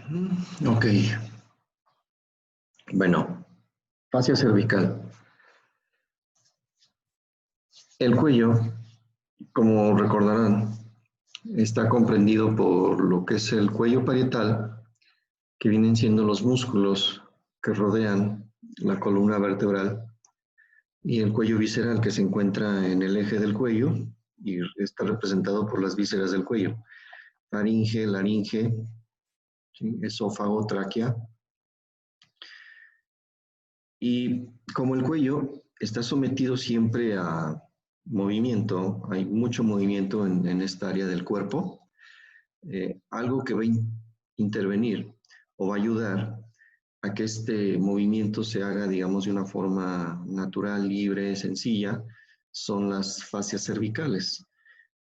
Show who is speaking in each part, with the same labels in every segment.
Speaker 1: Ok, bueno, fascia cervical. El cuello, como recordarán, está comprendido por lo que es el cuello parietal, que vienen siendo los músculos que rodean la columna vertebral, y el cuello visceral, que se encuentra en el eje del cuello y está representado por las vísceras del cuello: faringe, laringe, ¿sí?, esófago, tráquea. Y como el cuello está sometido siempre a movimiento, hay mucho movimiento en esta área del cuerpo, algo que va a intervenir o va a ayudar a que este movimiento se haga, digamos, de una forma natural, libre, sencilla, son las fascias cervicales.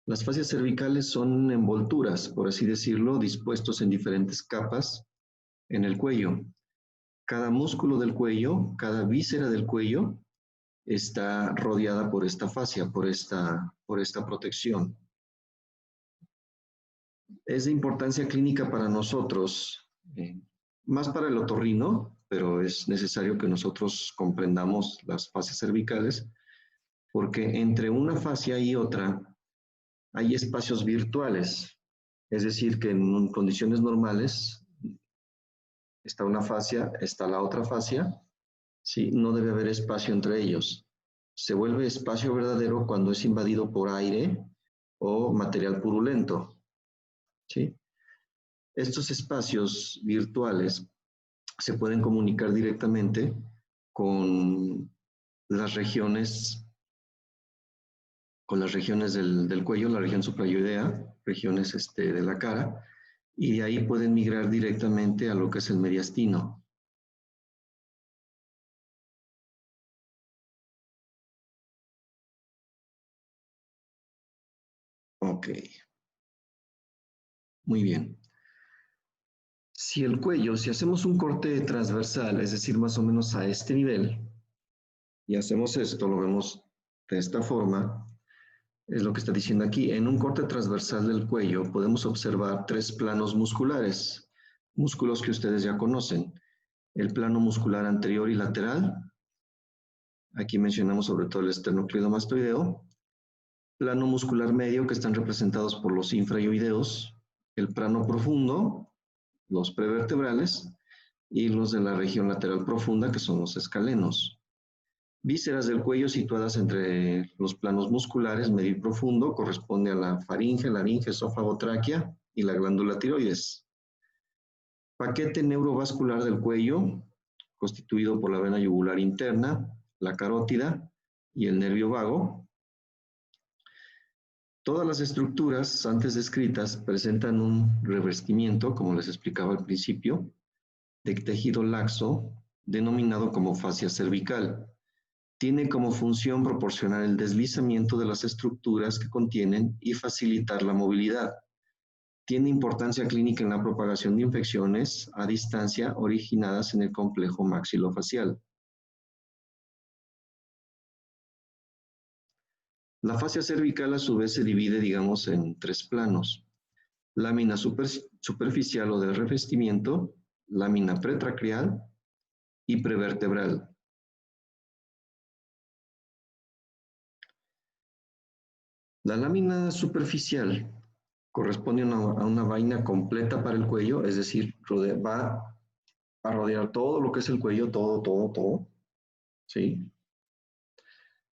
Speaker 1: Las fascias cervicales son envolturas, por así decirlo, dispuestos en diferentes capas en el cuello. Cada músculo del cuello, cada víscera del cuello está rodeada por esta fascia, por esta protección. Es de importancia clínica para nosotros, más para el otorrino, pero es necesario que nosotros comprendamos las fascias cervicales, porque entre una fascia y otra hay espacios virtuales. Es decir, que en condiciones normales está una fascia, está la otra fascia, ¿sí? No debe haber espacio entre ellos. Se vuelve espacio verdadero cuando es invadido por aire o material purulento, ¿sí? Estos espacios virtuales se pueden comunicar directamente con las regiones, del cuello, la región suprayoidea, regiones de la cara, y de ahí pueden migrar directamente a lo que es el mediastino. Ok, muy bien. Si hacemos un corte transversal, es decir, más o menos a este nivel, y hacemos esto, lo vemos de esta forma, es lo que está diciendo aquí. En un corte transversal del cuello podemos observar tres planos musculares, músculos que ustedes ya conocen: el plano muscular anterior y lateral. Aquí mencionamos sobre todo el esternocleidomastoideo. Plano muscular medio, que están representados por los infrayoideos. El plano profundo, los prevertebrales, y los de la región lateral profunda, que son los escalenos. Vísceras del cuello situadas entre los planos musculares medio y profundo, corresponde a la faringe, laringe, esófago, tráquea y la glándula tiroides. Paquete neurovascular del cuello, constituido por la vena yugular interna, la carótida y el nervio vago. Todas las estructuras antes descritas presentan un revestimiento, como les explicaba al principio, de tejido laxo, denominado como fascia cervical. Tiene como función proporcionar el deslizamiento de las estructuras que contienen y facilitar la movilidad. Tiene importancia clínica en la propagación de infecciones a distancia originadas en el complejo maxilofacial. La fascia cervical a su vez se divide, digamos, en tres planos: lámina superficial o de revestimiento, lámina pretraqueal y prevertebral. La lámina superficial corresponde a una vaina completa para el cuello, es decir, va a rodear todo lo que es el cuello, todo, ¿sí?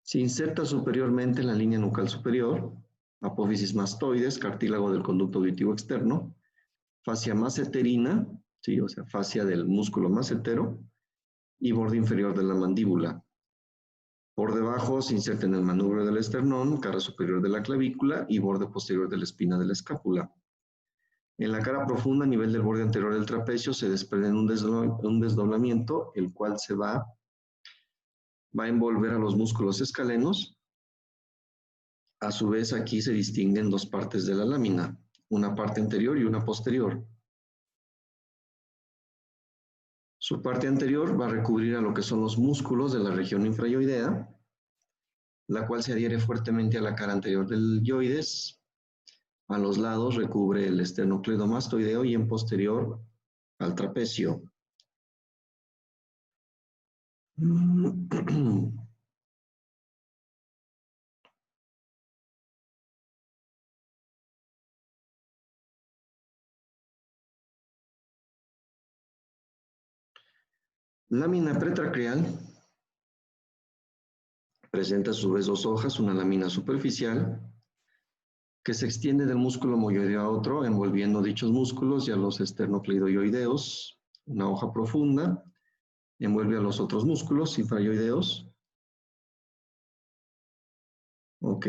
Speaker 1: Se inserta superiormente en la línea nucal superior, apófisis mastoides, cartílago del conducto auditivo externo, fascia maseterina, ¿sí?, o sea, fascia del músculo masetero, y borde inferior de la mandíbula. Por debajo se inserta en el manubrio del esternón, cara superior de la clavícula y borde posterior de la espina de la escápula. En la cara profunda, a nivel del borde anterior del trapecio, se desprende un desdoblamiento, el cual va a envolver a los músculos escalenos. A su vez, aquí se distinguen dos partes de la lámina, una parte anterior y una posterior. Su parte anterior va a recubrir a lo que son los músculos de la región infrayoidea, la cual se adhiere fuertemente a la cara anterior del yoides. A los lados recubre el esternocleidomastoideo y en posterior al trapecio. Lámina pretraqueal presenta a su vez dos hojas, una lámina superficial que se extiende del músculo moyoideo a otro, envolviendo dichos músculos y a los esternocleidoideos. Una hoja profunda envuelve a los otros músculos infrayoideos. Ok.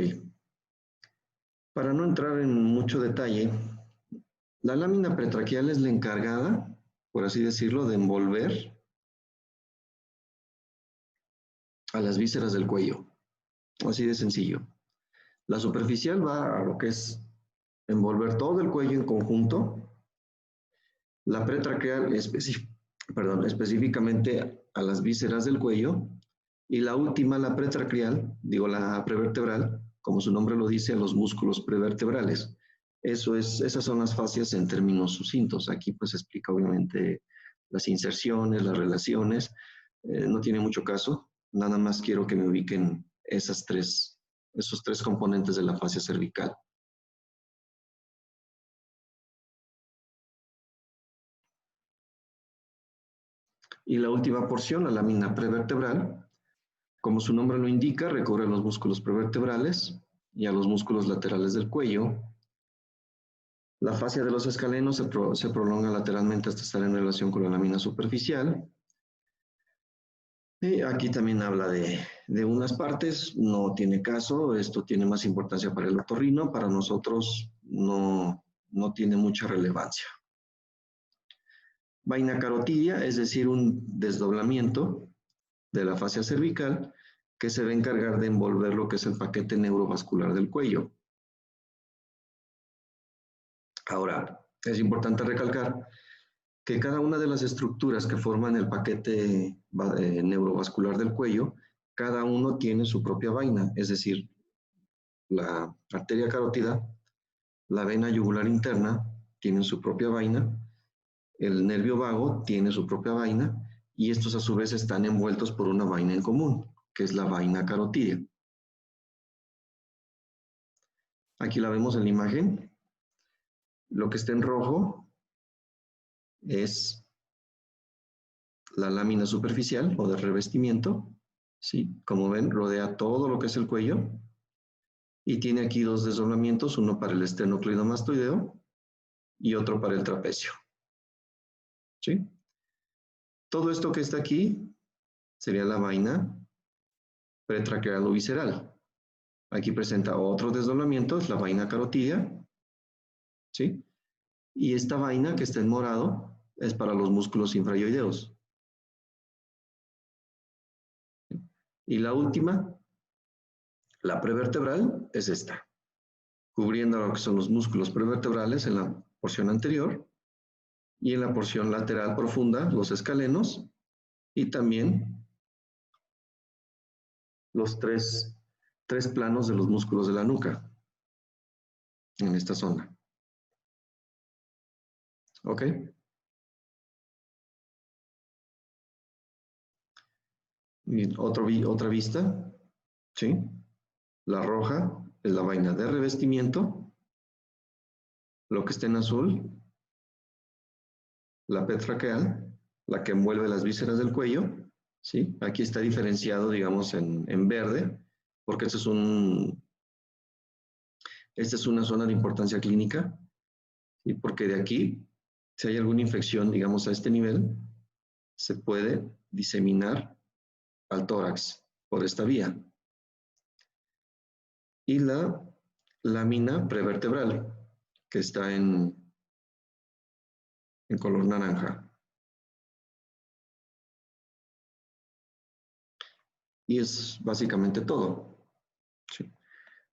Speaker 1: Para no entrar en mucho detalle, la lámina pretraqueal es la encargada, por así decirlo, de envolver a las vísceras del cuello. Así de sencillo. La superficial va a lo que es envolver todo el cuello en conjunto. La pretraqueal específicamente a las vísceras del cuello. Y la última, la pretraqueal, digo la prevertebral, como su nombre lo dice, a los músculos prevertebrales. Esas son las fascias en términos sucintos. Aquí pues explica obviamente las inserciones, las relaciones. No tiene mucho caso. Nada más quiero que me ubiquen esos tres componentes de la fascia cervical. Y la última porción, la lámina prevertebral, como su nombre lo indica, recorre los músculos prevertebrales y a los músculos laterales del cuello. La fascia de los escalenos se prolonga lateralmente hasta estar en relación con la lámina superficial. Y aquí también habla de unas partes, no tiene caso, esto tiene más importancia para el otorrino, para nosotros no tiene mucha relevancia. Vaina carotidia, es decir, un desdoblamiento de la fascia cervical que se va a encargar de envolver lo que es el paquete neurovascular del cuello. Ahora, es importante recalcar que cada una de las estructuras que forman el paquete neurovascular del cuello, cada uno tiene su propia vaina, es decir, la arteria carótida, la vena yugular interna tienen su propia vaina, el nervio vago tiene su propia vaina y estos a su vez están envueltos por una vaina en común, que es la vaina carotídea. Aquí la vemos en la imagen. Lo que está en rojo es la lámina superficial o de revestimiento, ¿sí? Como ven, rodea todo lo que es el cuello y tiene aquí dos desdoblamientos, uno para el esternocleidomastoideo y otro para el trapecio, ¿sí? Todo esto que está aquí sería la vaina pretraqueal o visceral. Aquí presenta otros desdoblamientos, la vaina carotídea, ¿sí? Y esta vaina que está en morado es para los músculos infrayoideos. Y la última, la prevertebral, es esta, cubriendo lo que son los músculos prevertebrales en la porción anterior y en la porción lateral profunda, los escalenos, y también los tres planos de los músculos de la nuca, en esta zona. ¿Ok? Y otra vista, ¿sí? La roja es la vaina de revestimiento, lo que está en azul, la petraqueal, la que envuelve las vísceras del cuello, ¿sí? Aquí está diferenciado, digamos, en verde, porque esta es una zona de importancia clínica, ¿sí? Porque de aquí, si hay alguna infección, digamos, a este nivel, se puede diseminar al tórax por esta vía. Y la lámina prevertebral, que está en color naranja. Y es básicamente todo. ¿Sí?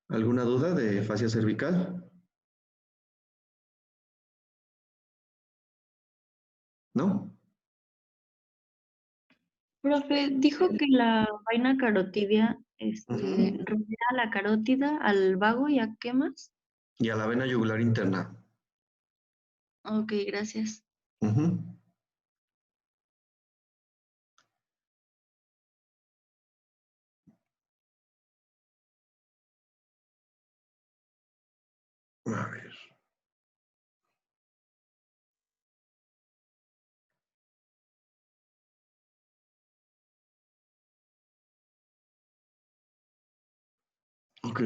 Speaker 1: ¿Alguna duda de fascia cervical? ¿No?
Speaker 2: Profe, dijo que la vaina carotidia rodea a la carótida, al vago y a qué más.
Speaker 1: Y a la vena yugular interna.
Speaker 2: Ok, gracias.
Speaker 1: Uh-huh. A ver. Ok.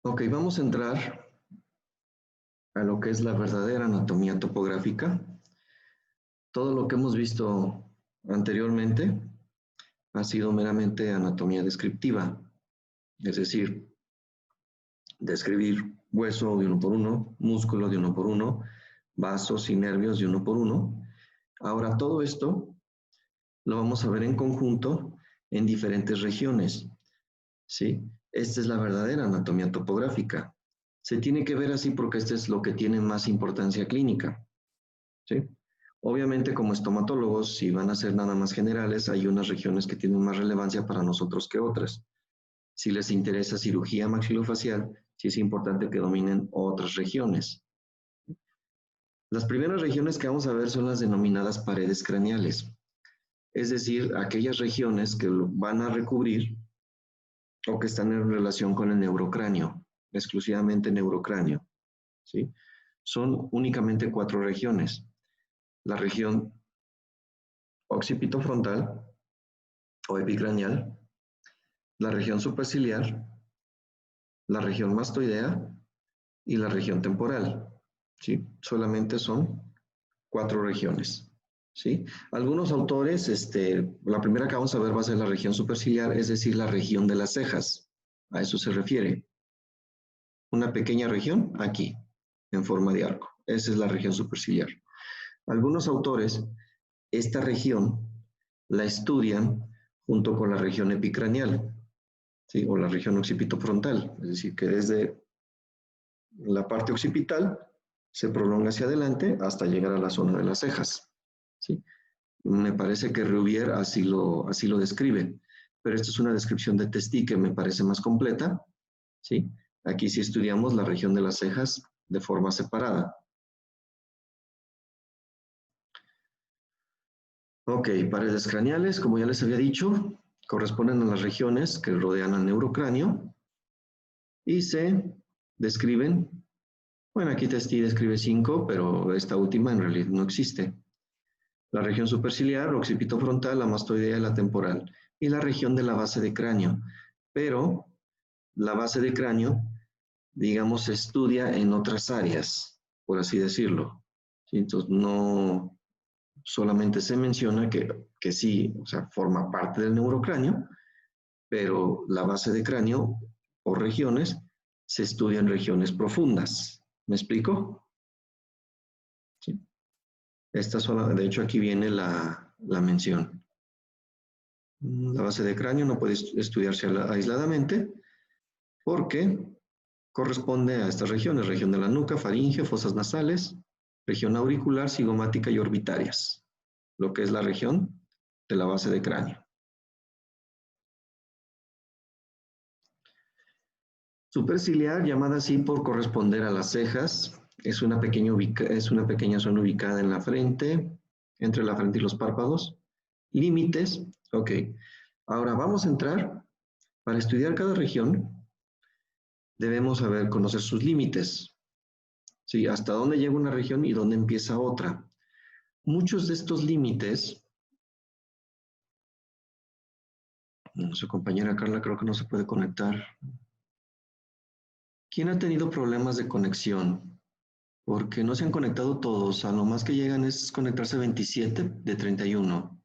Speaker 1: Ok, vamos a entrar a lo que es la verdadera anatomía topográfica. Todo lo que hemos visto anteriormente ha sido meramente anatomía descriptiva, es decir, describir hueso de uno por uno, músculo de uno por uno, vasos y nervios de uno por uno. Ahora, todo esto lo vamos a ver en conjunto en diferentes regiones, ¿sí? Esta es la verdadera anatomía topográfica. Se tiene que ver así porque este es lo que tiene más importancia clínica, ¿sí? Obviamente, como estomatólogos, si van a ser nada más generales, hay unas regiones que tienen más relevancia para nosotros que otras. Si les interesa cirugía maxilofacial, sí es importante que dominen otras regiones. Las primeras regiones que vamos a ver son las denominadas paredes craneales, es decir, aquellas regiones que van a recubrir o que están en relación con el neurocráneo, exclusivamente neurocráneo, ¿sí? Son únicamente 4 regiones. La región occipitofrontal o epicraneal, la región superciliar, la región mastoidea y la región temporal, ¿sí? Solamente son 4 regiones, ¿sí? Algunos autores, la primera que vamos a ver va a ser la región superciliar, es decir, la región de las cejas. A eso se refiere. Una pequeña región aquí, en forma de arco. Esa es la región superciliar. Algunos autores, esta región la estudian junto con la región epicraneal, ¿sí? O la región occipitofrontal, es decir, que desde la parte occipital se prolonga hacia adelante hasta llegar a la zona de las cejas, ¿sí? Me parece que Rubier así lo describe, pero esta es una descripción de Testi que me parece más completa, ¿sí? Aquí sí estudiamos la región de las cejas de forma separada. Ok, paredes craneales, como ya les había dicho, corresponden a las regiones que rodean al neurocráneo y se describen, bueno, aquí Testi describe 5, pero esta última en realidad no existe. La región superciliar, occipitofrontal, la mastoidea y la temporal, y la región de la base de cráneo. Pero la base de cráneo, digamos, se estudia en otras áreas, por así decirlo. ¿Sí? Entonces, no solamente se menciona que sí, o sea, forma parte del neurocráneo, pero la base de cráneo o regiones se estudia en regiones profundas. ¿Me explico? ¿Sí? Esta sola, de hecho, aquí viene la mención. La base de cráneo no puede estudiarse aisladamente porque corresponde a estas regiones, región de la nuca, faringe, fosas nasales, región auricular, cigomática y orbitarias, lo que es la región de la base de cráneo. Superciliar, llamada así por corresponder a las cejas, es una pequeña zona ubicada en la frente, entre la frente y los párpados. Límites, ok. Ahora vamos a entrar, para estudiar cada región, debemos saber conocer sus límites, ¿sí? Hasta dónde llega una región y dónde empieza otra. Muchos de estos límites, su compañera Carla creo que no se puede conectar. ¿Quién ha tenido problemas de conexión? Porque no se han conectado todos, a lo más que llegan es conectarse 27 de 31.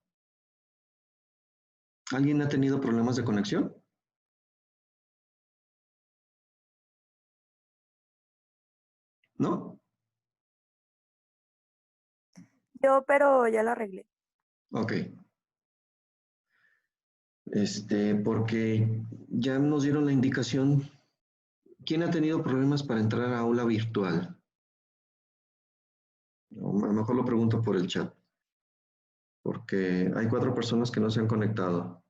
Speaker 1: ¿Alguien ha tenido problemas de conexión? ¿No?
Speaker 3: Yo, pero ya lo arreglé.
Speaker 1: Ok. Porque ya nos dieron la indicación. ¿Quién ha tenido problemas para entrar a aula virtual? O a lo mejor lo pregunto por el chat, porque hay 4 personas que no se han conectado.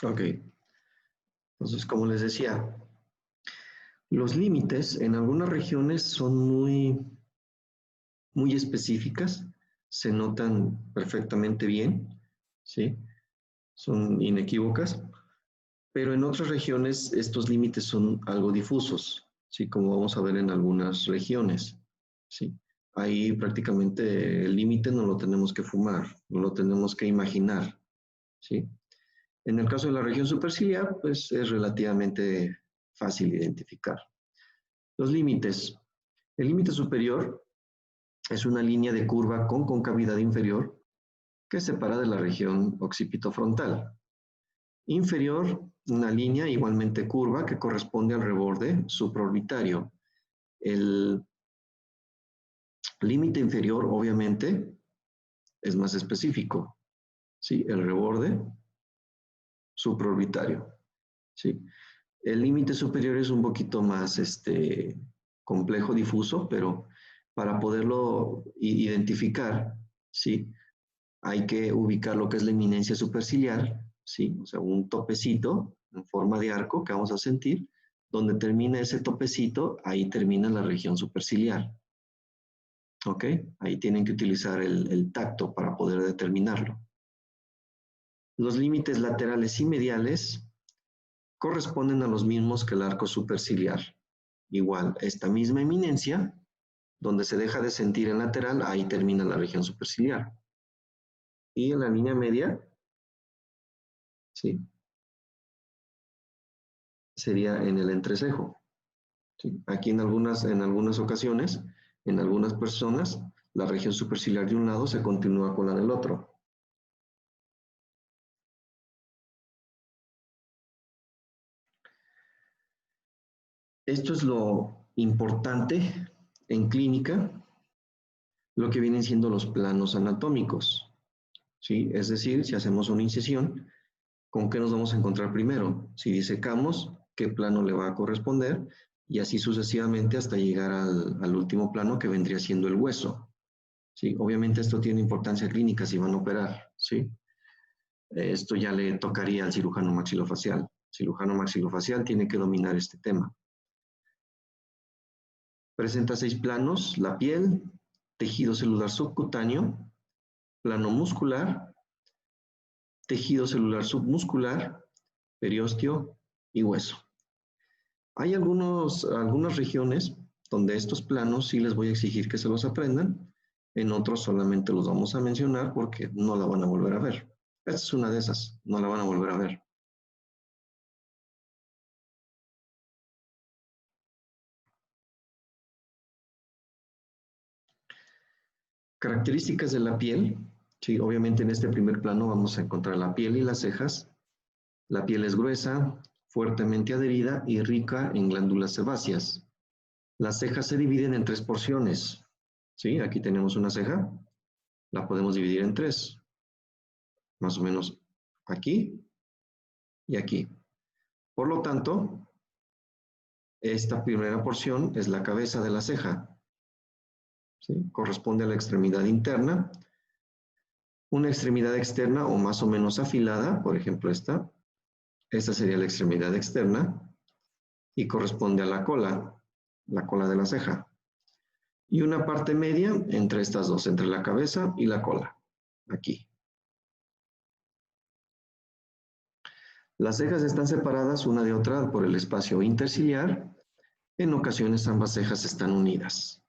Speaker 1: Ok. Entonces, como les decía, los límites en algunas regiones son muy específicas, se notan perfectamente bien, ¿sí? Son inequívocas, pero en otras regiones estos límites son algo difusos, ¿sí? Como vamos a ver en algunas regiones, ¿sí? Ahí prácticamente el límite no lo tenemos que fumar, no lo tenemos que imaginar, ¿sí? En el caso de la región superciliar, pues es relativamente fácil identificar. Los límites. El límite superior es una línea de curva con concavidad inferior que separa de la región occipitofrontal. Inferior, una línea igualmente curva que corresponde al reborde supraorbitario. El límite inferior, obviamente, es más específico, ¿sí? El reborde supraorbitario, ¿sí? El límite superior es un poquito más complejo, difuso, pero para poderlo identificar, ¿sí? Hay que ubicar lo que es la eminencia superciliar, ¿sí? O sea, un topecito en forma de arco que vamos a sentir. Donde termina ese topecito, ahí termina la región superciliar. ¿Ok? Ahí tienen que utilizar el tacto para poder determinarlo. Los límites laterales y mediales corresponden a los mismos que el arco superciliar. Igual, esta misma eminencia, donde se deja de sentir el lateral, ahí termina la región superciliar. Y en la línea media, ¿sí? Sería en el entrecejo, ¿sí? Aquí en algunas ocasiones, en algunas personas, la región superciliar de un lado se continúa con la del otro. Esto es lo importante en clínica, lo que vienen siendo los planos anatómicos, ¿sí? Es decir, si hacemos una incisión, ¿con qué nos vamos a encontrar primero? Si disecamos, ¿qué plano le va a corresponder? Y así sucesivamente hasta llegar al último plano que vendría siendo el hueso, ¿sí? Obviamente esto tiene importancia clínica si van a operar, ¿sí? Esto ya le tocaría al cirujano maxilofacial. El cirujano maxilofacial tiene que dominar este tema. Presenta 6 planos: la piel, tejido celular subcutáneo, plano muscular, tejido celular submuscular, periósteo y hueso. Hay algunas regiones donde estos planos sí les voy a exigir que se los aprendan, en otros solamente los vamos a mencionar porque no la van a volver a ver. Esta es una de esas, no la van a volver a ver. Características de la piel. Sí, obviamente en este primer plano vamos a encontrar la piel y las cejas. La piel es gruesa, fuertemente adherida y rica en glándulas sebáceas. Las cejas se dividen en 3 porciones. ¿Sí? Aquí tenemos una ceja, la podemos dividir en 3, más o menos aquí y aquí. Por lo tanto, esta primera porción es la cabeza de la ceja, ¿sí? Corresponde a la extremidad interna. Una extremidad externa o más o menos afilada, por ejemplo esta sería la extremidad externa y corresponde a la cola de la ceja. Y una parte media entre estas dos, entre la cabeza y la cola, aquí. Las cejas están separadas una de otra por el espacio interciliar. En ocasiones ambas cejas están unidas.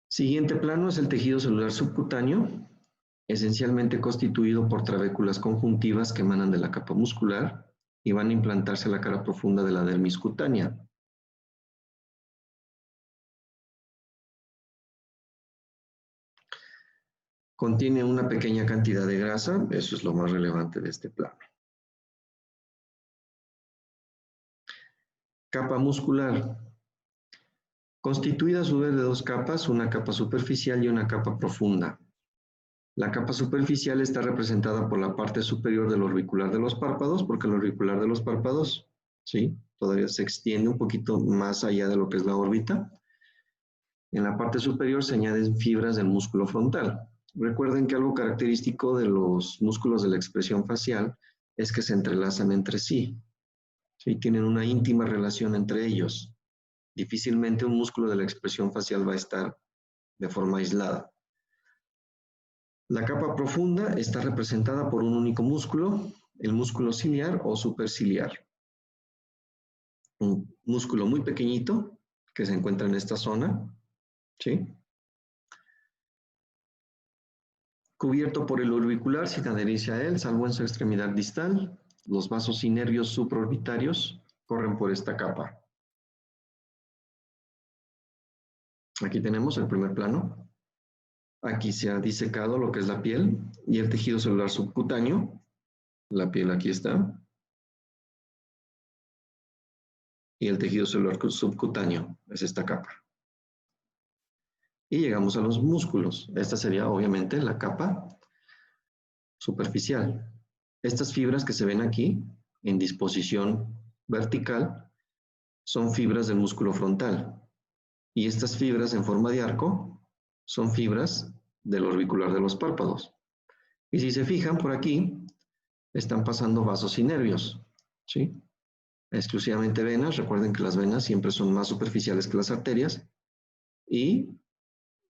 Speaker 1: Siguiente plano es el tejido celular subcutáneo, esencialmente constituido por trabéculas conjuntivas que emanan de la capa muscular y van a implantarse a la cara profunda de la dermis cutánea. Contiene una pequeña cantidad de grasa, eso es lo más relevante de este plano. Capa muscular. Constituida a su vez de 2 capas, una capa superficial y una capa profunda. La capa superficial está representada por la parte superior del orbicular de los párpados, porque el orbicular de los párpados, ¿sí? Todavía se extiende un poquito más allá de lo que es la órbita. En la parte superior se añaden fibras del músculo frontal. Recuerden que algo característico de los músculos de la expresión facial es que se entrelazan entre sí. ¿Sí? Tienen una íntima relación entre ellos. Difícilmente un músculo de la expresión facial va a estar de forma aislada. La capa profunda está representada por un único músculo, el músculo ciliar o superciliar. Un músculo muy pequeñito que se encuentra en esta zona, ¿sí? Cubierto por el orbicular sin adherirse a él, salvo en su extremidad distal. Los vasos y nervios supraorbitarios corren por esta capa. Aquí tenemos el primer plano. Aquí se ha disecado lo que es la piel y el tejido celular subcutáneo. La piel aquí está. Y el tejido celular subcutáneo es esta capa. Y llegamos a los músculos. Esta sería obviamente la capa superficial. Estas fibras que se ven aquí en disposición vertical son fibras del músculo frontal. Y estas fibras en forma de arco son fibras del orbicular de los párpados. Y si se fijan por aquí, están pasando vasos y nervios, ¿sí? Exclusivamente venas. Recuerden que las venas siempre son más superficiales que las arterias. Y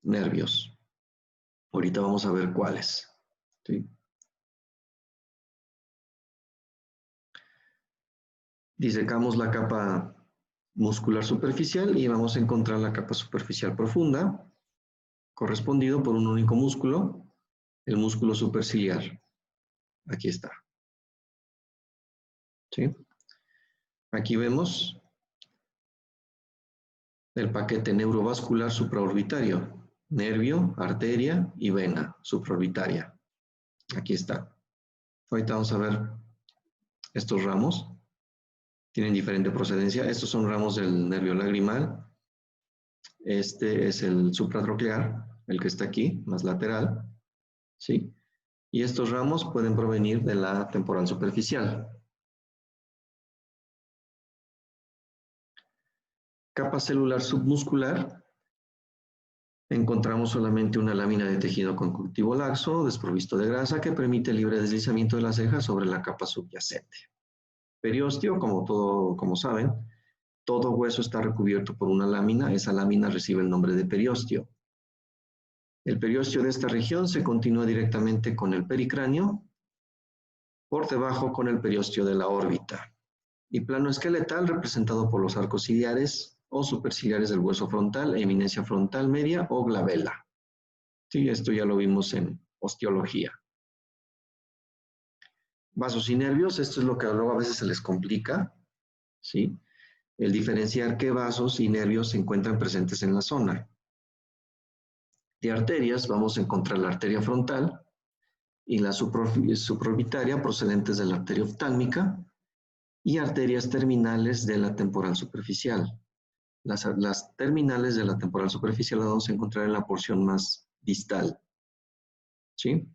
Speaker 1: nervios. Ahorita vamos a ver cuáles, ¿sí? Disecamos la capa muscular superficial y vamos a encontrar la capa superficial profunda, correspondido por un único músculo, el músculo superciliar. Aquí está. ¿Sí? Aquí vemos el paquete neurovascular supraorbitario, nervio, arteria y vena supraorbitaria. Aquí está. Ahorita vamos a ver estos ramos. Tienen diferente procedencia. Estos son ramos del nervio lagrimal. Este es el supratroclear, el que está aquí, más lateral, ¿sí? Y estos ramos pueden provenir de la temporal superficial. Capa celular submuscular. Encontramos solamente una lámina de tejido conjuntivo laxo, desprovisto de grasa, que permite el libre deslizamiento de la ceja sobre la capa subyacente. Periósteo, como saben, todo hueso está recubierto por una lámina. Esa lámina recibe el nombre de periósteo. El periósteo de esta región se continúa directamente con el pericráneo, por debajo con el periósteo de la órbita. Y plano esqueletal representado por los arcos ciliares o superciliares del hueso frontal, eminencia frontal media o glabela. Sí, esto ya lo vimos en osteología. Vasos y nervios, esto es lo que luego a veces se les complica, ¿sí? El diferenciar qué vasos y nervios se encuentran presentes en la zona. De arterias vamos a encontrar la arteria frontal y la supraorbitaria procedentes de la arteria oftálmica y arterias terminales de la temporal superficial. Las terminales de la temporal superficial las vamos a encontrar en la porción más distal, ¿sí?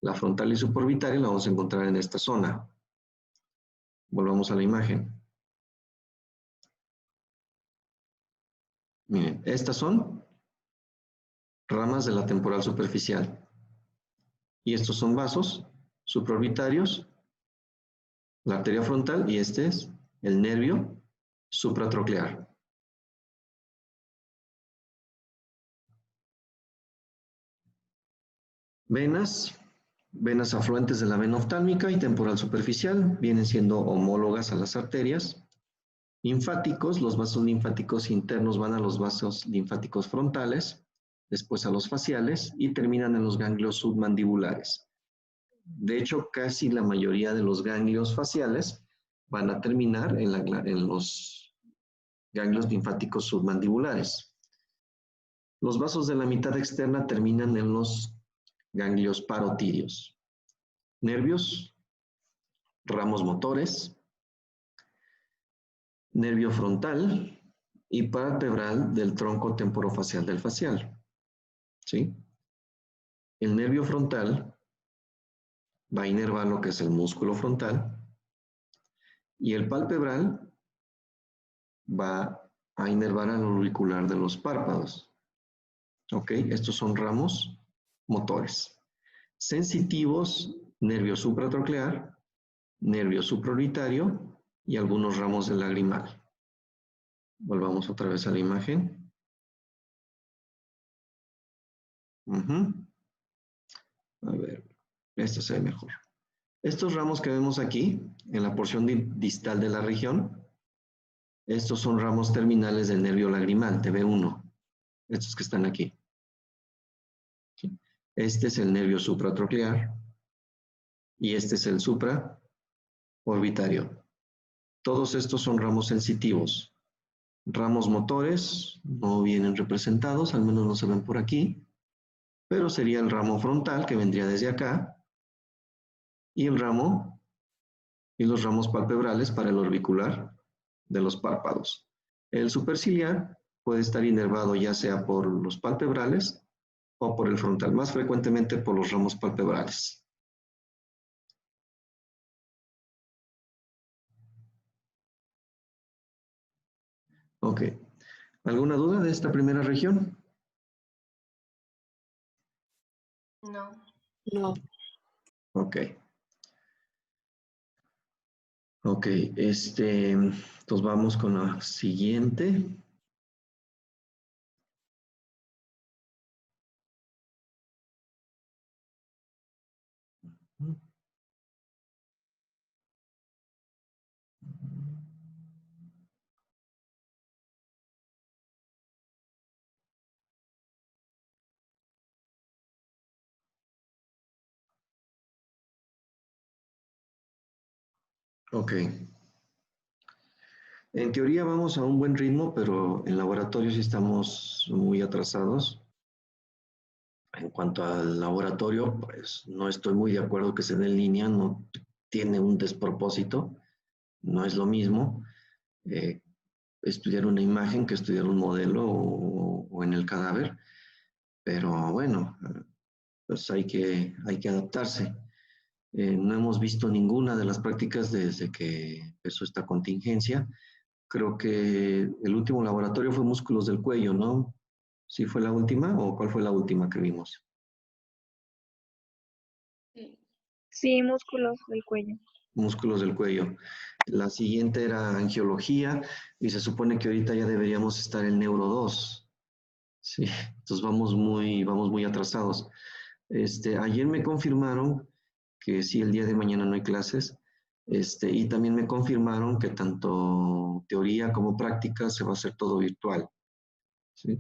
Speaker 1: La frontal y supraorbitaria la vamos a encontrar en esta zona. Volvamos a la imagen. Miren, estas son ramas de la temporal superficial. Y estos son vasos supraorbitarios, la arteria frontal, y este es el nervio supratroclear. Venas, venas afluentes de la vena oftálmica y temporal superficial, vienen siendo homólogas a las arterias. Linfáticos, los vasos linfáticos internos van a los vasos linfáticos frontales, después a los faciales y terminan en los ganglios submandibulares. De hecho, casi la mayoría de los ganglios faciales van a terminar en los ganglios linfáticos submandibulares. Los vasos de la mitad externa terminan en los ganglios parotídeos. Nervios, ramos motores, nervio frontal y palpebral del tronco temporofacial del facial. ¿Sí? El nervio frontal va a inervar lo que es el músculo frontal y el palpebral va a inervar al auricular de los párpados. ¿Ok? Estos son ramos motores. Sensitivos, nervio supratroclear, nervio supraorbitario y algunos ramos del lagrimal. Volvamos otra vez a la imagen. A ver, esto se ve mejor. Estos ramos que vemos aquí, en la porción distal de la región, estos son ramos terminales del nervio lagrimal, TB1. Estos que están aquí. ¿Sí? Este es el nervio supratroclear y este es el supraorbitario. Todos estos son ramos sensitivos. Ramos motores no vienen representados, al menos no se ven por aquí, pero sería el ramo frontal que vendría desde acá y el ramo y los ramos palpebrales para el orbicular de los párpados. El superciliar puede estar inervado ya sea por los palpebrales o por el frontal, más frecuentemente por los ramos palpebrales. Ok. ¿Alguna duda de esta primera región?
Speaker 2: No.
Speaker 3: No.
Speaker 1: Ok. Ok, entonces vamos con la siguiente. Ok. En teoría vamos a un buen ritmo, pero en laboratorio sí estamos muy atrasados. En cuanto al laboratorio, pues no estoy muy de acuerdo que se dé en línea, no tiene un despropósito, no es lo mismo estudiar una imagen que estudiar un modelo o en el cadáver, pero bueno, pues hay que adaptarse. No hemos visto ninguna de las prácticas desde que empezó esta contingencia. Creo que el último laboratorio fue músculos del cuello, ¿no? ¿Sí fue la última o cuál fue la última que vimos?
Speaker 3: Sí, músculos del cuello.
Speaker 1: Músculos del cuello. La siguiente era angiología y se supone que ahorita ya deberíamos estar en neuro 2. Sí, entonces vamos muy atrasados. Ayer me confirmaron que sí, el día de mañana no hay clases, y también me confirmaron que tanto teoría como práctica se va a hacer todo virtual. ¿Sí?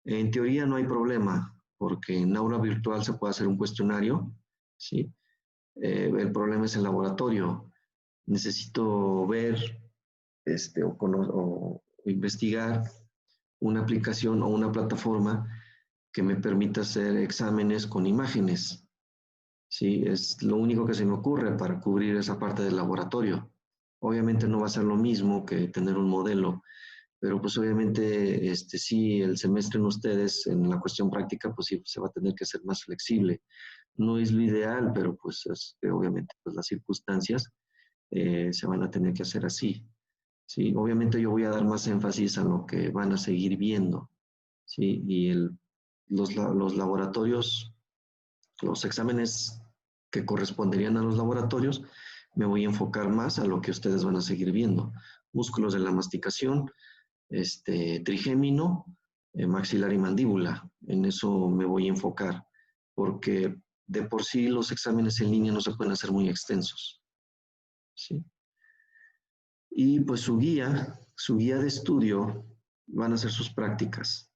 Speaker 1: En teoría no hay problema, porque en aula virtual se puede hacer un cuestionario, ¿sí? El problema es el laboratorio. Necesito ver o investigar una aplicación o una plataforma que me permita hacer exámenes con imágenes. Sí, es lo único que se me ocurre para cubrir esa parte del laboratorio. Obviamente no va a ser lo mismo que tener un modelo, pero pues obviamente sí, el semestre en ustedes, en la cuestión práctica, pues sí, se va a tener que ser más flexible. No es lo ideal, pero pues obviamente pues las circunstancias se van a tener que hacer así. Sí, obviamente yo voy a dar más énfasis a lo que van a seguir viendo. Sí, y los laboratorios, los exámenes que corresponderían a los laboratorios, me voy a enfocar más a lo que ustedes van a seguir viendo. Músculos de la masticación, trigémino, maxilar y mandíbula. En eso me voy a enfocar, porque de por sí los exámenes en línea no se pueden hacer muy extensos. ¿Sí? Y pues su guía de estudio van a ser sus prácticas.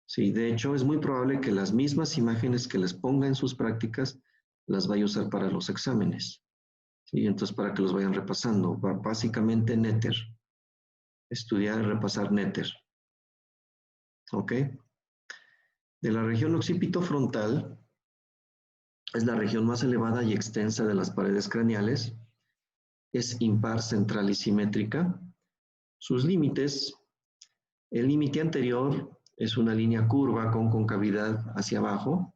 Speaker 1: Sí, de hecho es muy probable que las mismas imágenes que les ponga en sus prácticas las vaya a usar para los exámenes. Sí, entonces para que los vayan repasando. Básicamente Netter. Estudiar y repasar Netter. ¿Ok? De la región occipito frontal es la región más elevada y extensa de las paredes craneales. Es impar, central y simétrica. Sus límites, el límite anterior es una línea curva con concavidad hacia abajo,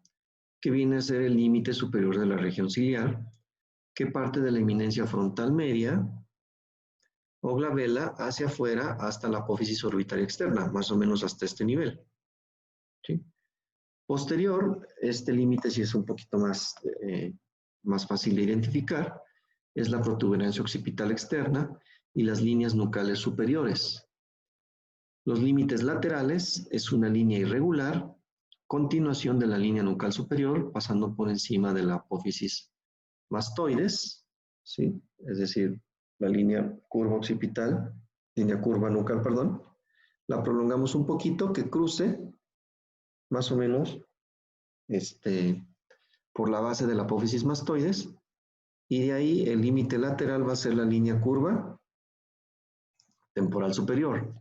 Speaker 1: que viene a ser el límite superior de la región ciliar, que parte de la eminencia frontal media o glabela hacia afuera hasta la apófisis orbitaria externa, más o menos hasta este nivel. ¿Sí? Posterior, este límite sí es un poquito más, más fácil de identificar, es la protuberancia occipital externa y las líneas nucales superiores. Los límites laterales es una línea irregular, continuación de la línea nucal superior, pasando por encima de la apófisis mastoides, ¿sí? Es decir, la línea curva occipital, línea curva nucal, perdón, la prolongamos un poquito, que cruce más o menos por la base de la apófisis mastoides, y de ahí el límite lateral va a ser la línea curva temporal superior,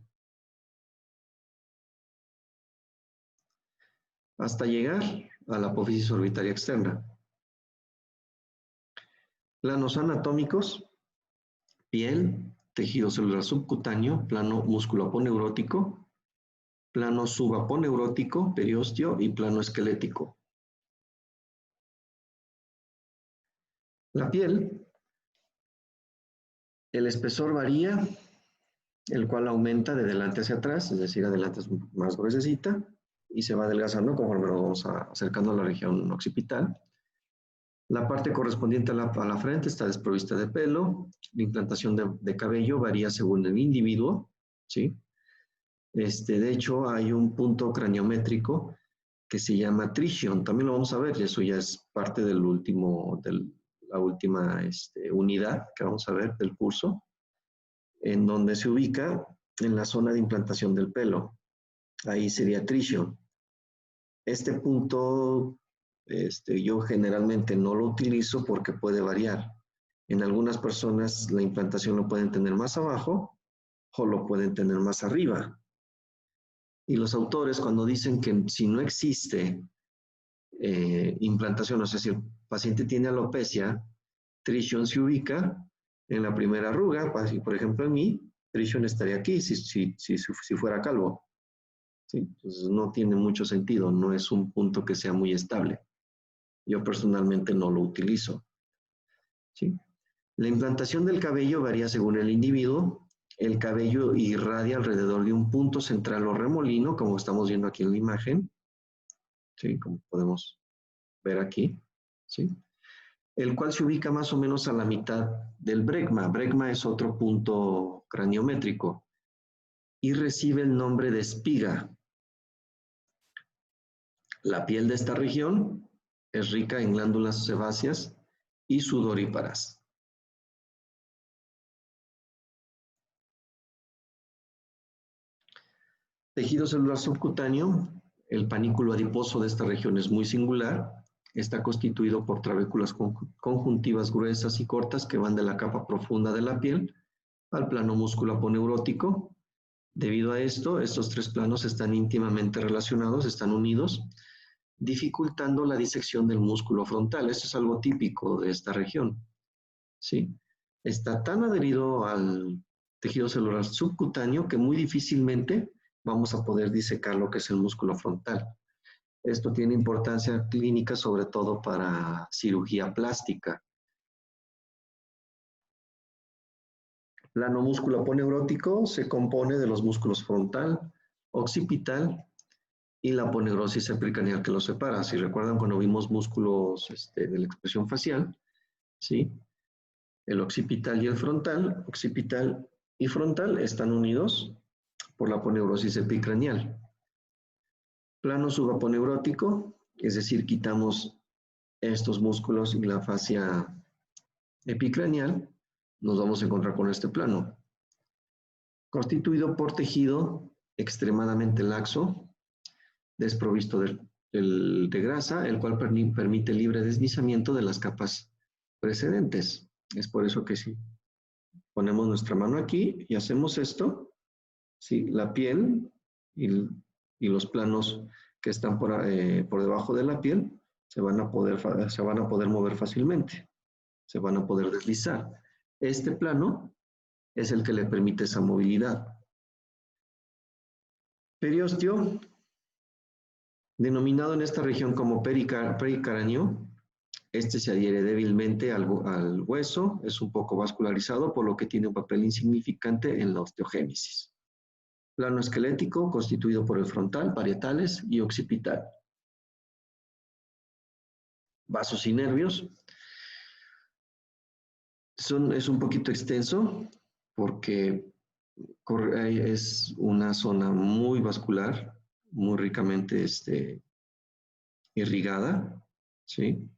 Speaker 1: hasta llegar a la apófisis orbitaria externa. Planos anatómicos: piel, tejido celular subcutáneo, plano musculoaponeurótico, plano subaponeurótico, periósteo y plano esquelético. La piel, el espesor varía, el cual aumenta de delante hacia atrás, es decir, adelante es más gruesecita y se va adelgazando conforme nos vamos acercando a la región occipital. La parte correspondiente a la frente está desprovista de pelo. La implantación de cabello varía según el individuo, ¿sí? De hecho, hay un punto craniométrico que se llama tritium. También lo vamos a ver, y eso ya es parte la última unidad que vamos a ver del curso, en donde se ubica en la zona de implantación del pelo. Ahí sería tritium. Este punto yo generalmente no lo utilizo porque puede variar. En algunas personas la implantación lo pueden tener más abajo o lo pueden tener más arriba. Y los autores, cuando dicen que si no existe implantación, o sea, si el paciente tiene alopecia, tritium se ubica en la primera arruga. Por ejemplo, en mí, tritium estaría aquí si fuera calvo. ¿Sí? Entonces no tiene mucho sentido, no es un punto que sea muy estable. Yo personalmente no lo utilizo. ¿Sí? La implantación del cabello varía según el individuo. El cabello irradia alrededor de un punto central o remolino, como estamos viendo aquí en la imagen, ¿sí? Como podemos ver aquí, ¿sí? El cual se ubica más o menos a la mitad del bregma. Bregma es otro punto craniométrico y recibe el nombre de espiga. La piel de esta región es rica en glándulas sebáceas y sudoríparas. Tejido celular subcutáneo: el panículo adiposo de esta región es muy singular. Está constituido por trabéculas conjuntivas gruesas y cortas que van de la capa profunda de la piel al plano musculoaponeurótico. Debido a esto, estos tres planos están íntimamente relacionados, están unidos, dificultando la disección del músculo frontal. Esto es algo típico de esta región, ¿sí? Está tan adherido al tejido celular subcutáneo que muy difícilmente vamos a poder disecar lo que es el músculo frontal. Esto tiene importancia clínica, sobre todo para cirugía plástica. Plano musculoaponeurótico se compone de los músculos frontal, occipital y la aponeurosis epicranial que los separa. Si recuerdan, cuando vimos músculos de la expresión facial, ¿sí? El occipital y el frontal, occipital y frontal, están unidos por la aponeurosis epicranial. Plano subaponeurótico, es decir, quitamos estos músculos y la fascia epicranial, nos vamos a encontrar con este plano, constituido por tejido extremadamente laxo, desprovisto de grasa, el cual permite libre deslizamiento de las capas precedentes. Es por eso que si ponemos nuestra mano aquí y hacemos esto, ¿sí? La piel y los planos que están por debajo de la piel se van a poder mover fácilmente, se van a poder deslizar. Este plano es el que le permite esa movilidad. Periósteo, denominado en esta región como pericráneo, este se adhiere débilmente al hueso, es un poco vascularizado, por lo que tiene un papel insignificante en la osteogénesis. Plano esquelético, constituido por el frontal, parietales y occipital. vasos y nervios. Es un poquito extenso porque es una zona muy vascular, muy ricamente irrigada, ¿sí?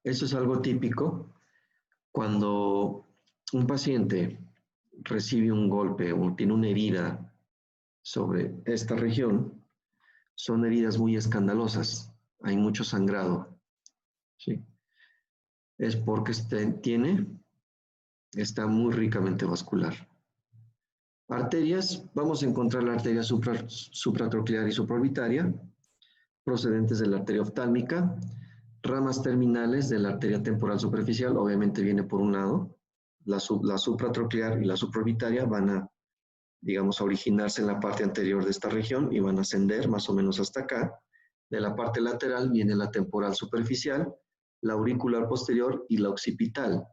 Speaker 1: Eso es algo típico cuando un paciente recibe un golpe o tiene una herida sobre esta región. Son heridas muy escandalosas, hay mucho sangrado, ¿sí? Es porque está muy ricamente vascular. Arterias, vamos a encontrar la arteria supratroclear y supraorbitaria, procedentes de la arteria oftálmica, ramas terminales de la arteria temporal superficial, obviamente viene por un lado, la supratroclear y la supraorbitaria van a, digamos, a originarse en la parte anterior de esta región y van a ascender más o menos hasta acá. De la parte lateral viene la temporal superficial, la auricular posterior y la occipital.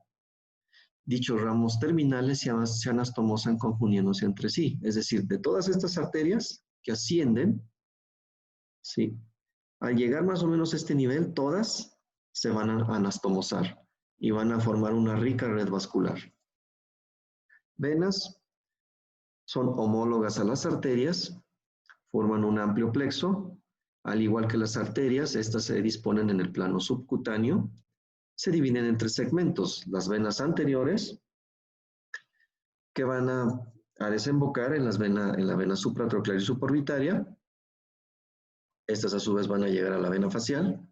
Speaker 1: Dichos ramos terminales se anastomosan conjundiéndose entre sí. Es decir, de todas estas arterias que ascienden, ¿sí? Al llegar más o menos a este nivel, todas se van a anastomosar y van a formar una rica red vascular. Venas son homólogas a las arterias, forman un amplio plexo. Al igual que las arterias, estas se disponen en el plano subcutáneo. Se dividen en tres segmentos: las venas anteriores, que van a desembocar en la vena supratroclear y supraorbitaria. Estas a su vez van a llegar a la vena facial.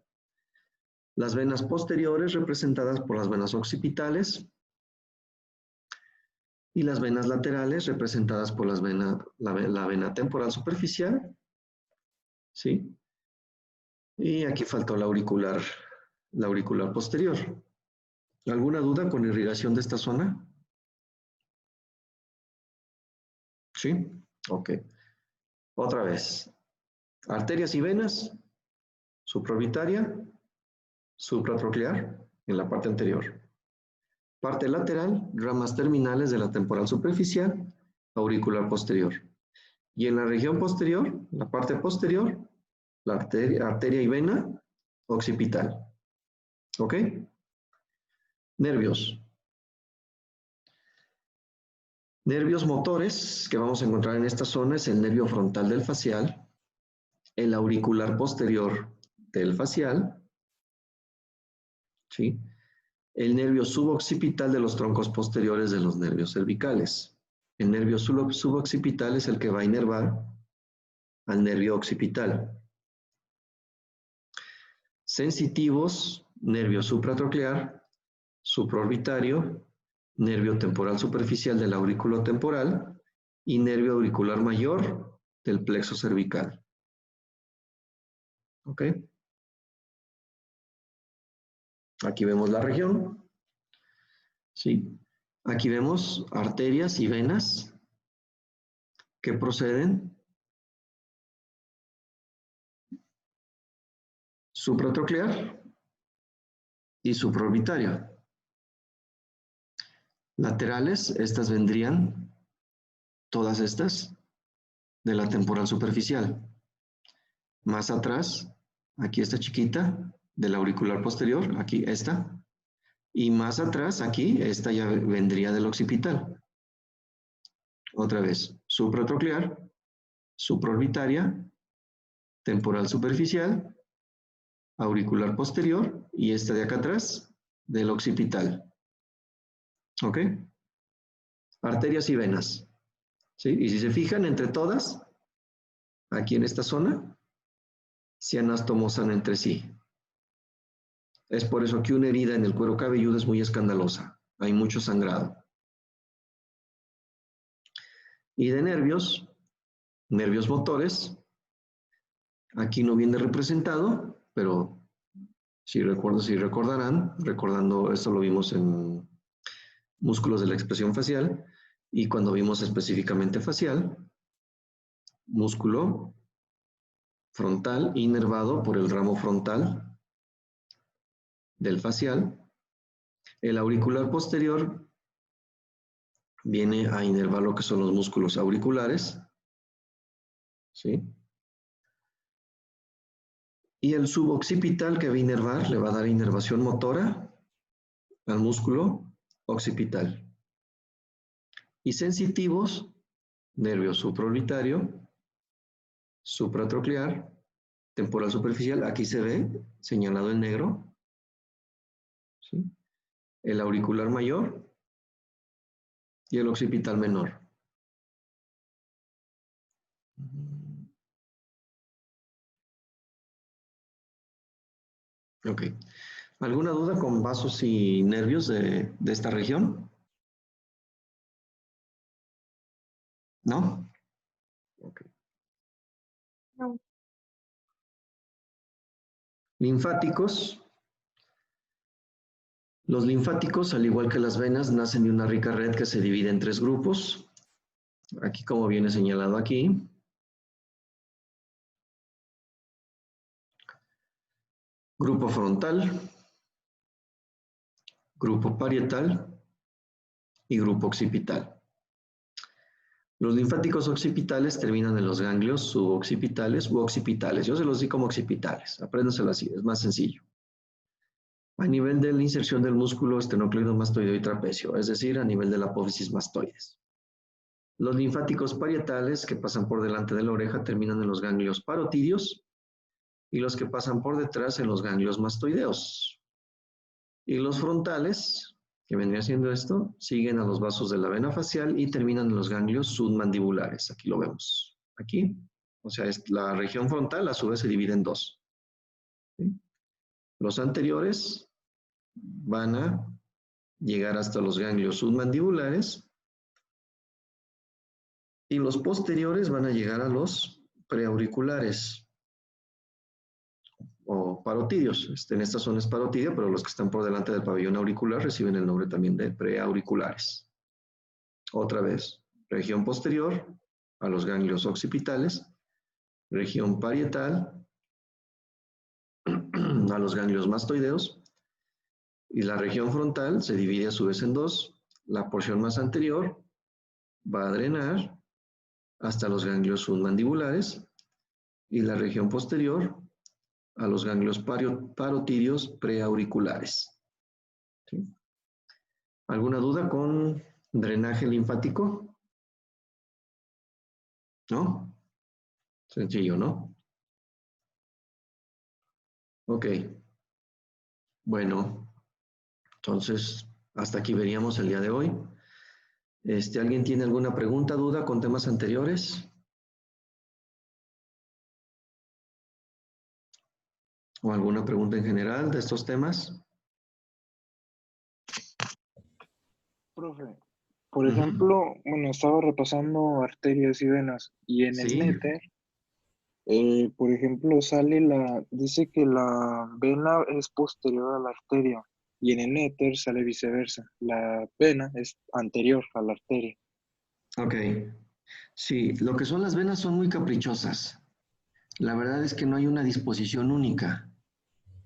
Speaker 1: Las venas posteriores, representadas por las venas occipitales, y las venas laterales, representadas por la vena temporal superficial, ¿sí? Y aquí faltó la auricular posterior. ¿Alguna duda con irrigación de esta zona? ¿Sí? Ok. Otra vez. Arterias y venas, supraorbitaria, supratroclear, en la parte anterior. Parte lateral, ramas terminales de la temporal superficial, auricular posterior. Y en la región posterior, la parte posterior, la arteria y vena occipital. ¿Ok? Nervios. Nervios motores que vamos a encontrar en esta zona es el nervio frontal del facial, el auricular posterior del facial, ¿sí? El nervio suboccipital de los troncos posteriores de los nervios cervicales. El nervio suboccipital es el que va a inervar al nervio occipital. Sensitivos, nervio supratroclear, supraorbitario, nervio temporal superficial del aurículo temporal y nervio auricular mayor del plexo cervical. ¿Ok? Aquí vemos la región. ¿Sí? Aquí vemos arterias y venas que proceden supratroclear y supraorbitario. Laterales, estas vendrían, todas estas, de la temporal superficial. Más atrás, aquí esta chiquita, de la auricular posterior, aquí esta. Y más atrás, aquí, esta ya vendría del occipital. Otra vez, supratroclear, supraorbitaria, temporal superficial, auricular posterior y esta de acá atrás, del occipital. ¿Ok? Arterias y venas. ¿Sí? Y si se fijan, entre todas, aquí en esta zona, se anastomosan entre sí. Es por eso que una herida en el cuero cabelludo es muy escandalosa. Hay mucho sangrado. Y de nervios, nervios motores, aquí no viene representado, pero si recordarán, recordando esto lo vimos en músculos de la expresión facial, y cuando vimos específicamente facial, músculo frontal inervado por el ramo frontal del facial. El auricular posterior viene a inervar lo que son los músculos auriculares ¿sí? Y el suboccipital que va a inervar, le va a dar inervación motora al músculo occipital. Y sensitivos, nervio supraorbitario, supratroclear, temporal superficial, aquí se ve señalado en negro, ¿sí? El auricular mayor y el occipital menor. Ok. ¿Alguna duda con vasos y nervios de esta región? ¿No? Ok.
Speaker 3: No.
Speaker 1: Linfáticos. Los linfáticos, al igual que las venas, nacen de una rica red que se divide en 3 grupos. Aquí, como viene señalado aquí. Grupo frontal, grupo parietal y grupo occipital. Los linfáticos occipitales terminan en los ganglios suboccipitales u occipitales. Yo se los di como occipitales. Apréndenselo así, es más sencillo. A nivel de la inserción del músculo esternocleido mastoideo y trapecio, es decir, a nivel de la apófisis mastoides. Los linfáticos parietales que pasan por delante de la oreja terminan en los ganglios parotidios y los que pasan por detrás en los ganglios mastoideos. Y los frontales, que vendría siendo esto, siguen a los vasos de la vena facial y terminan en los ganglios submandibulares. Aquí lo vemos. Aquí, o sea, la región frontal a su vez se divide en 2. ¿Sí? Los anteriores van a llegar hasta los ganglios submandibulares y los posteriores van a llegar a los preauriculares o parotidios. En esta zona es parotidia, pero los que están por delante del pabellón auricular reciben el nombre también de preauriculares. Otra vez, región posterior a los ganglios occipitales, región parietal a los ganglios mastoideos y la región frontal se divide a su vez en 2. La porción más anterior va a drenar hasta los ganglios submandibulares y la región posterior a los ganglios parotidios preauriculares. ¿Sí? ¿Alguna duda con drenaje linfático? ¿No? Sencillo, ¿no? Ok. Bueno, entonces hasta aquí veríamos el día de hoy. ¿Alguien tiene alguna pregunta, duda con temas anteriores? ¿O alguna pregunta en general de estos temas?
Speaker 4: Profe, por ejemplo, bueno, estaba repasando arterias y venas y en el
Speaker 1: Sí.
Speaker 4: néter, por ejemplo, dice que la vena es posterior a la arteria y en el néter sale viceversa. La vena es anterior a la arteria.
Speaker 1: Ok. Sí, lo que son las venas son muy caprichosas. La verdad es que no hay una disposición única.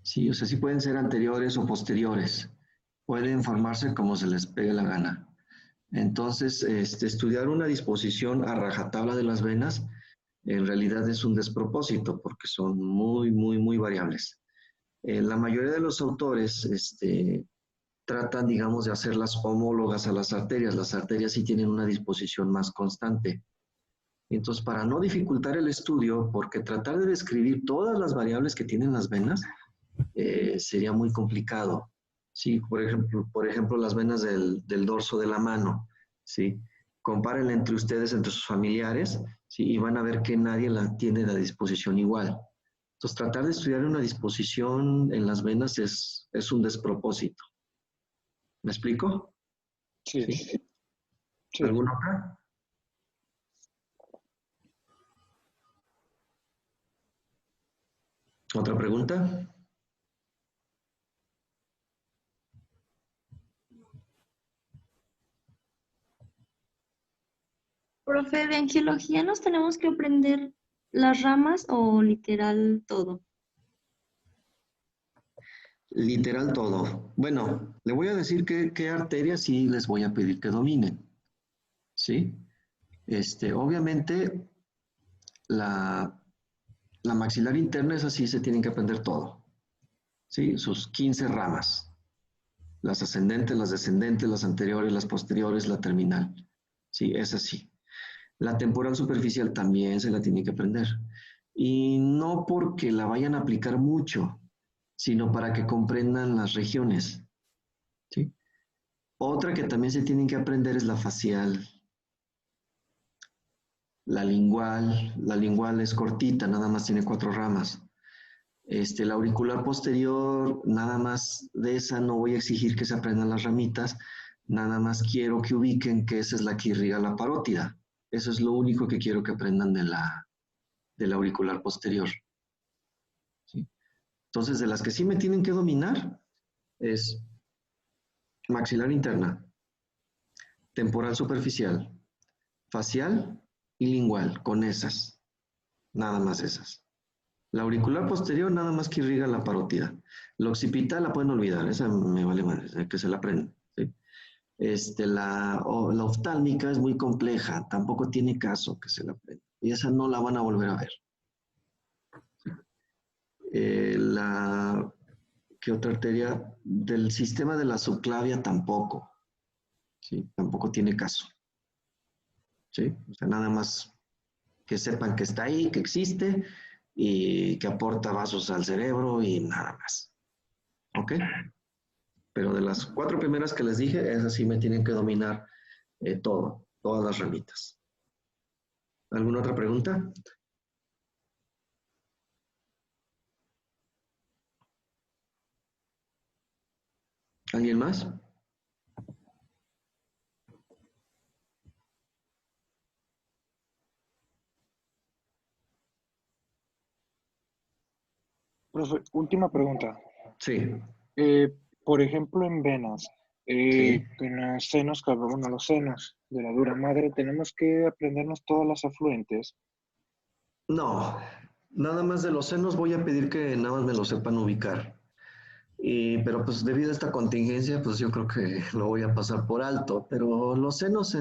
Speaker 1: Sí, o sea, sí pueden ser anteriores o posteriores. Pueden formarse como se les pegue la gana. Entonces, estudiar una disposición a rajatabla de las venas en realidad es un despropósito porque son muy, muy, muy variables. La mayoría de los autores tratan, digamos, de hacerlas homólogas a las arterias. Las arterias sí tienen una disposición más constante. Entonces, para no dificultar el estudio, porque tratar de describir todas las variables que tienen las venas sería muy complicado. Sí, por ejemplo, las venas del dorso de la mano, ¿sí? Compárenla entre ustedes, entre sus familiares, ¿sí? Y van a ver que nadie la tiene la disposición igual. Entonces, tratar de estudiar una disposición en las venas es un despropósito. ¿Me explico?
Speaker 4: Sí,
Speaker 1: ¿Sí?
Speaker 4: sí.
Speaker 1: ¿Alguna otra? ¿Otra pregunta?
Speaker 2: Profe, ¿de angiología nos tenemos que aprender las ramas o literal todo?
Speaker 1: Literal todo. Bueno, le voy a decir qué arterias sí les voy a pedir que dominen. ¿Sí? Obviamente, La maxilar interna es así, se tienen que aprender todo. ¿Sí? Sus 15 ramas. Las ascendentes, las descendentes, las anteriores, las posteriores, la terminal. Sí, es así. La temporal superficial también se la tiene que aprender. Y no porque la vayan a aplicar mucho, sino para que comprendan las regiones. ¿Sí? Otra que también se tienen que aprender es la facial. La lingual es cortita, nada más tiene 4 ramas. La auricular posterior, nada más de esa no voy a exigir que se aprendan las ramitas, nada más quiero que ubiquen que esa es la que irriga la parótida. Eso es lo único que quiero que aprendan de la auricular posterior. ¿Sí? Entonces, de las que sí me tienen que dominar es maxilar interna, temporal superficial, facial y lingual, con esas, nada más esas. La auricular posterior nada más que irriga la parótida. La occipital la pueden olvidar, esa me vale madre, que se la aprendan. ¿Sí? La oftálmica es muy compleja, tampoco tiene caso que se la aprendan. Y esa no la van a volver a ver. ¿Qué otra arteria? Del sistema de la subclavia tampoco. ¿Sí? Tampoco tiene caso. ¿Sí? O sea, nada más que sepan que está ahí, que existe y que aporta vasos al cerebro y nada más. ¿Ok? Pero de las 4 primeras que les dije, esas sí me tienen que dominar todas las ramitas. ¿Alguna otra pregunta? ¿Alguien más?
Speaker 4: Profe, última pregunta.
Speaker 1: Sí,
Speaker 4: Por ejemplo, en venas,
Speaker 1: sí.
Speaker 4: en los senos, bueno, los senos de la dura madre, tenemos que aprendernos todas las afluentes.
Speaker 1: No, nada más de los senos voy a pedir que nada más me lo sepan ubicar. Pero pues debido a esta contingencia, pues yo creo que lo voy a pasar por alto. Pero los senos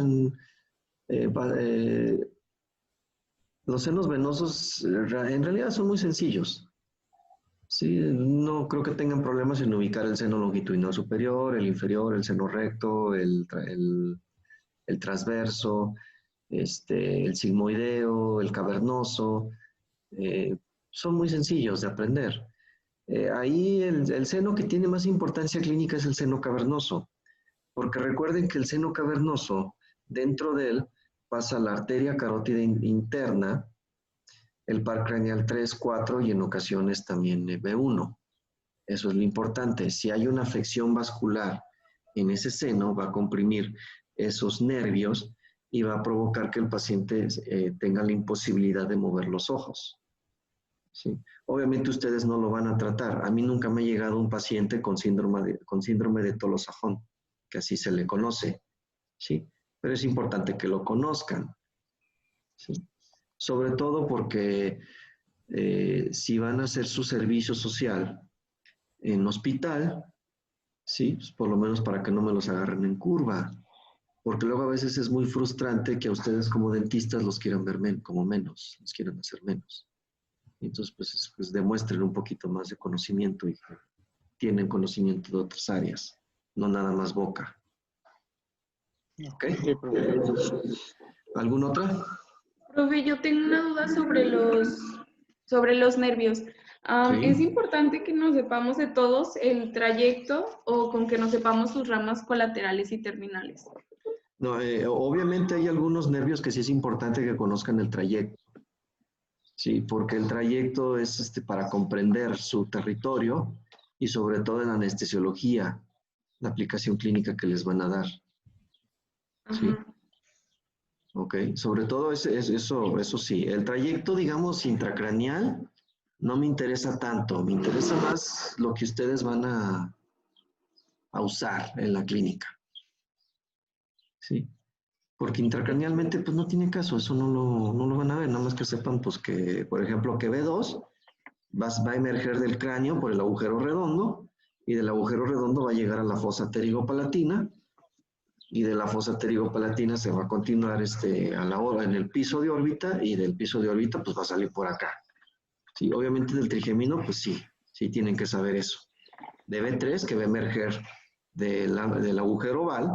Speaker 1: venosos en realidad son muy sencillos. Sí, no creo que tengan problemas en ubicar el seno longitudinal superior, el inferior, el seno recto, el transverso, el sigmoideo, el cavernoso. eh, Son muy sencillos de aprender. Ahí el seno que tiene más importancia clínica es el seno cavernoso, porque recuerden que el seno cavernoso, dentro de él, pasa la arteria carótida interna, el par craneal 3, 4 y en ocasiones también B1. Eso es lo importante. Si hay una afección vascular en ese seno, va a comprimir esos nervios y va a provocar que el paciente tenga la imposibilidad de mover los ojos. ¿Sí? Obviamente ustedes no lo van a tratar. A mí nunca me ha llegado un paciente con síndrome de Tolosajón, que así se le conoce. ¿Sí? Pero es importante que lo conozcan. ¿Sí? Sobre todo porque si van a hacer su servicio social en hospital, ¿sí? Pues por lo menos para que no me los agarren en curva, porque luego a veces es muy frustrante que a ustedes como dentistas los quieran ver como menos, los quieran hacer menos. Entonces, pues demuestren un poquito más de conocimiento y que tienen conocimiento de otras áreas, no nada más boca. ¿Ok?
Speaker 4: Sí, profe, gracias.
Speaker 1: ¿Alguna otra?
Speaker 3: Profe, yo tengo una duda sobre los nervios. ¿Es
Speaker 1: Sí.
Speaker 3: importante que nos sepamos de todos el trayecto o con que nos sepamos sus ramas colaterales y terminales?
Speaker 1: No, obviamente hay algunos nervios que sí es importante que conozcan el trayecto. Sí, porque el trayecto es para comprender su territorio y sobre todo en anestesiología, la aplicación clínica que les van a dar. ¿Sí?
Speaker 3: Ajá.
Speaker 1: Ok, sobre todo eso sí. El trayecto, digamos, intracraneal no me interesa tanto, me interesa más lo que ustedes van a usar en la clínica. ¿Sí? Porque intracranealmente pues no tiene caso, eso no lo van a ver, nada más que sepan pues que, por ejemplo, que B2 va a emerger del cráneo por el agujero redondo y del agujero redondo va a llegar a la fosa pterigopalatina Y de la fosa pterigopalatina se va a continuar en el piso de órbita, y del piso de órbita pues va a salir por acá. Sí, obviamente del trigemino, pues sí tienen que saber eso. De B3 que va a emerger del agujero oval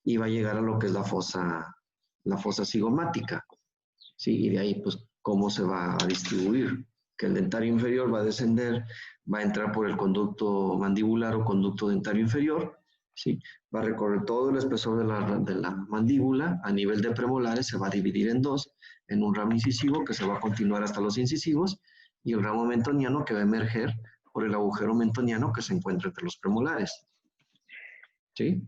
Speaker 1: y va a llegar a lo que es la fosa cigomática. Sí, y de ahí pues cómo se va a distribuir. Que el dentario inferior va a descender, va a entrar por el conducto mandibular o conducto dentario inferior, ¿sí? Va a recorrer todo el espesor de la mandíbula, a nivel de premolares se va a dividir en dos, en un ramo incisivo que se va a continuar hasta los incisivos, y el ramo mentoniano que va a emerger por el agujero mentoniano que se encuentra entre los premolares. ¿Sí?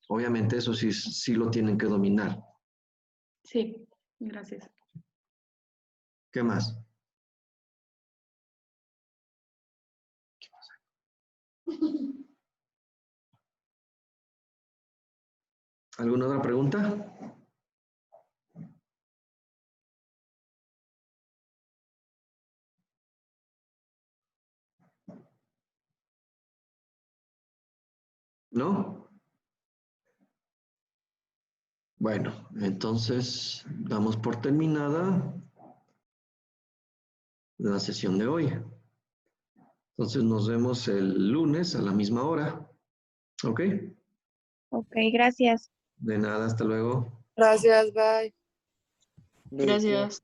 Speaker 1: Obviamente eso sí lo tienen que dominar.
Speaker 3: Sí, gracias.
Speaker 1: ¿Qué más? ¿Alguna otra pregunta? ¿No? Bueno, entonces damos por terminada la sesión de hoy. Entonces nos vemos el lunes a la misma hora. ¿Ok?
Speaker 5: Ok, gracias.
Speaker 1: De nada, hasta luego.
Speaker 6: Gracias, bye.
Speaker 4: Gracias.